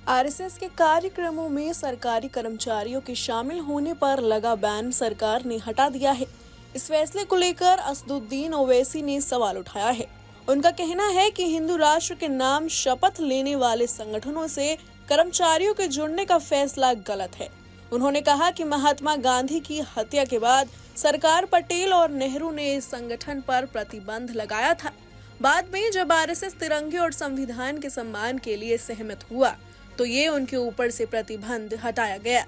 RSS के कार्यक्रमों में सरकारी कर्मचारियों के शामिल होने पर लगा बैन सरकार ने हटा दिया है। इस फैसले को लेकर असदुद्दीन ओवैसी ने सवाल उठाया है। उनका कहना है कि हिंदू राष्ट्र के नाम शपथ लेने वाले संगठनों से कर्मचारियों के जुड़ने का फैसला गलत है। उन्होंने कहा कि महात्मा गांधी की हत्या के बाद सरकार पटेल और नेहरू ने इस संगठन पर प्रतिबंध लगाया था। बाद में जब आरएसएस तिरंगे और संविधान के सम्मान के लिए सहमत हुआ तो ये उनके ऊपर से प्रतिबंध हटाया गया।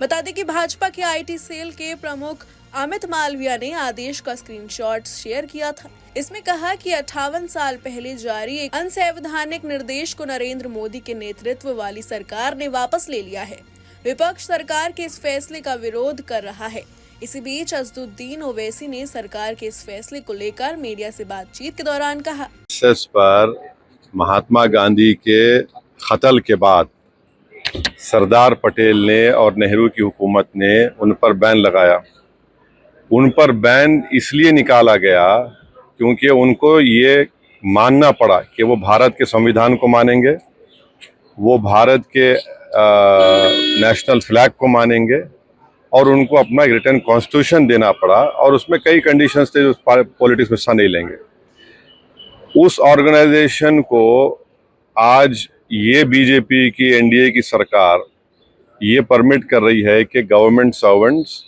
बता दें कि भाजपा के आईटी सेल के प्रमुख अमित मालविया ने आदेश का स्क्रीनशॉट शेयर किया था। इसमें कहा कि 58 साल पहले जारी एक अनसंवैधानिक निर्देश को नरेंद्र मोदी के नेतृत्व वाली सरकार ने वापस ले लिया है। विपक्ष सरकार के इस फैसले का विरोध कर रहा है। इसी बीच असदुद्दीन ओवैसी ने सरकार के इस फैसले को लेकर मीडिया से बातचीत के दौरान कहा, इस पर महात्मा गांधी के कत्ल के बाद सरदार पटेल ने और नेहरू की हुकूमत ने उन पर बैन लगाया। उन पर बैन इसलिए निकाला गया क्योंकि उनको ये मानना पड़ा कि वो भारत के संविधान को मानेंगे, वो भारत के नेशनल फ्लैग को मानेंगे और उनको अपना एक रिटन कॉन्स्टिट्यूशन देना पड़ा और उसमें कई कंडीशंस थे जो पॉलिटिक्स में हिस्सा नहीं लेंगे। उस ऑर्गेनाइजेशन को आज ये बीजेपी की एनडीए की सरकार ये परमिट कर रही है कि गवर्नमेंट सर्वेंट्स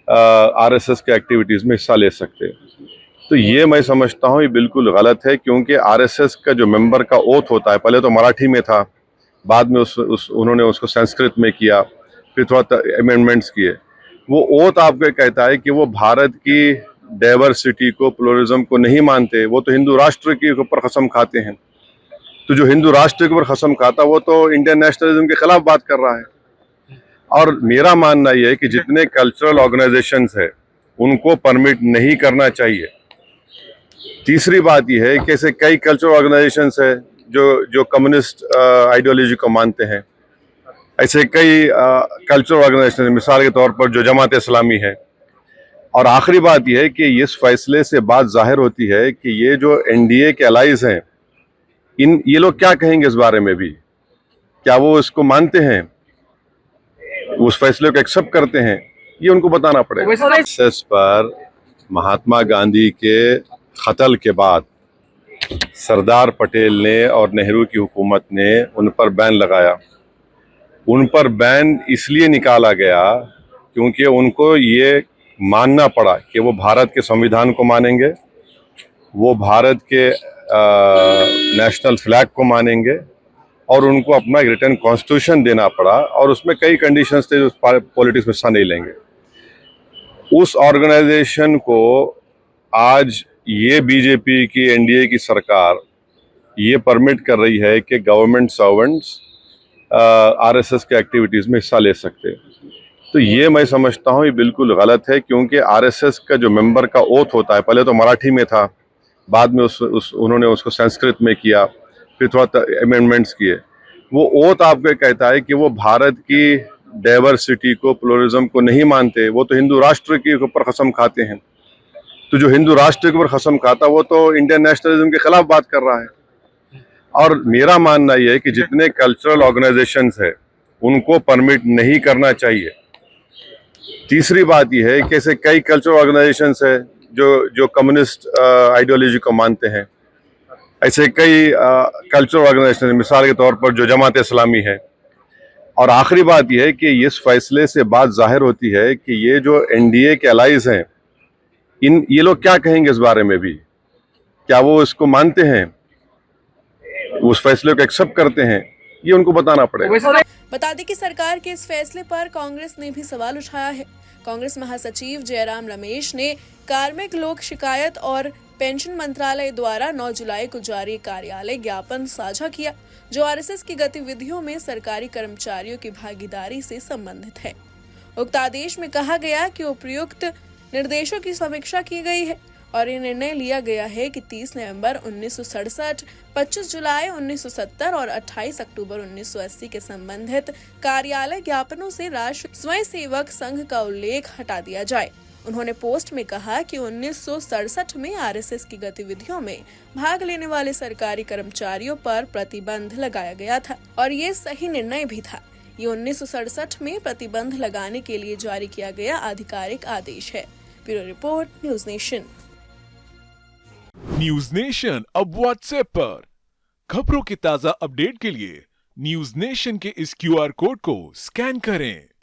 आरएसएस के एक्टिविटीज़ में हिस्सा ले सकते हैं। तो ये मैं समझता हूँ ये बिल्कुल गलत है, क्योंकि आरएसएस का जो मेंबर का ओथ होता है, पहले तो मराठी में था, बाद में उन्होंने उसको संस्कृत में किया, फिर थोड़ा अमेंडमेंट्स किए। वो ओथ आपको कहता है कि वो भारत की डाइवर्सिटी को, प्लुरलिज्म को नहीं मानते। वो तो हिंदू राष्ट्र के ऊपर कसम खाते हैं। तो जो हिंदू राष्ट्र के ऊपर कसम खाता वो तो इंडियन नेशनलिज्म के खिलाफ बात कर रहा है। और मेरा मानना यह है कि जितने कल्चरल ऑर्गेनाइजेशंस है उनको परमिट नहीं करना चाहिए। तीसरी बात यह है कि ऐसे कई कल्चरल ऑर्गेनाइजेशंस है जो कम्युनिस्ट आइडियोलॉजी को मानते हैं। ऐसे कई कल्चरल ऑर्गेनाइजेशन, मिसाल के तौर पर जो जमात इस्लामी है। और आखिरी बात यह है कि इस फैसले से बात जाहिर होती है कि ये जो एनडीए के अलाइज हैं, ये लोग क्या कहेंगे इस बारे में भी, क्या वो इसको मानते हैं, उस फैसले को एक्सेप्ट करते हैं, ये उनको बताना पड़ेगा। इस पर महात्मा गांधी के कत्ल के बाद सरदार पटेल ने और नेहरू की हुकूमत ने उन पर बैन लगाया। उन पर बैन इसलिए निकाला गया क्योंकि उनको ये मानना पड़ा कि वो भारत के संविधान को मानेंगे, वो भारत के नेशनल फ्लैग को मानेंगे और उनको अपना एक रिटन कॉन्स्टिट्यूशन देना पड़ा और उसमें कई कंडीशंस थे जो पॉलिटिक्स में हिस्सा नहीं लेंगे। उस ऑर्गेनाइजेशन को आज ये बीजेपी की एनडीए की सरकार ये परमिट कर रही है कि गवर्नमेंट सर्वेंट्स आरएसएस के एक्टिविटीज़ में हिस्सा ले सकते हैं। तो ये मैं समझता हूँ ये बिल्कुल गलत है, क्योंकि आरएसएस का जो मेंबर का ओथ होता है, पहले तो मराठी में था, बाद में उन्होंने उसको संस्कृत में किया, फिर थोड़ा अमेंडमेंट्स किए। वो ओथ आपको कहता है कि वो भारत की डाइवर्सिटी को, प्लुरलिज्म को नहीं मानते। वो तो हिंदू राष्ट्र के ऊपर कसम खाते हैं। तो जो हिंदू राष्ट्र के ऊपर कसम खाता वो तो इंडियन नेशनलिज्म के खिलाफ बात कर रहा है। और मेरा मानना यह है कि जितने कल्चरल ऑर्गेनाइजेशंस है उनको परमिट नहीं करना चाहिए। तीसरी बात यह है कि ऐसे कई कल्चरल ऑर्गेनाइजेशंस है जो कम्युनिस्ट आइडियोलॉजी को मानते हैं। ऐसे कई कल्चरल ऑर्गेनाइजेशन, मिसाल के तौर पर जो जमात इस्लामी है। और आखिरी बात यह है कि इस फैसले से बात जाहिर होती है कि ये जो एनडीए के अलाइज हैं, ये लोग क्या कहेंगे इस बारे में भी, क्या वो इसको मानते हैं, उस फैसले को एक्सेप्ट करते हैं, ये उनको बताना पड़ेगा। बता दें कि सरकार के इस फैसले पर कांग्रेस ने भी सवाल उठाया है। कांग्रेस महासचिव जयराम रमेश ने कार्मिक लोक शिकायत और पेंशन मंत्रालय द्वारा 9 जुलाई को जारी कार्यालय ज्ञापन साझा किया, जो आरएसएस की गतिविधियों में सरकारी कर्मचारियों की भागीदारी से संबंधित है। उक्त आदेश में कहा गया कि उपयुक्त निर्देशों की समीक्षा की गई है और ये निर्णय लिया गया है कि 30 नवंबर 1967, 25 जुलाई 1970 और 28 अक्टूबर 1980 के संबंधित कार्यालय ज्ञापनों से राष्ट्रीय स्वयंसेवक संघ का उल्लेख हटा दिया जाए। उन्होंने पोस्ट में कहा कि 1967 में आरएसएस की गतिविधियों में भाग लेने वाले सरकारी कर्मचारियों पर प्रतिबंध लगाया गया था और ये सही निर्णय भी था। ये 1967 में प्रतिबंध लगाने के लिए जारी किया गया आधिकारिक आदेश है। Bureau report, news nation. News nation अब व्हाट्सएप पर खबरों के ताजा अपडेट के लिए न्यूज नेशन के इस QR कोड को स्कैन करें।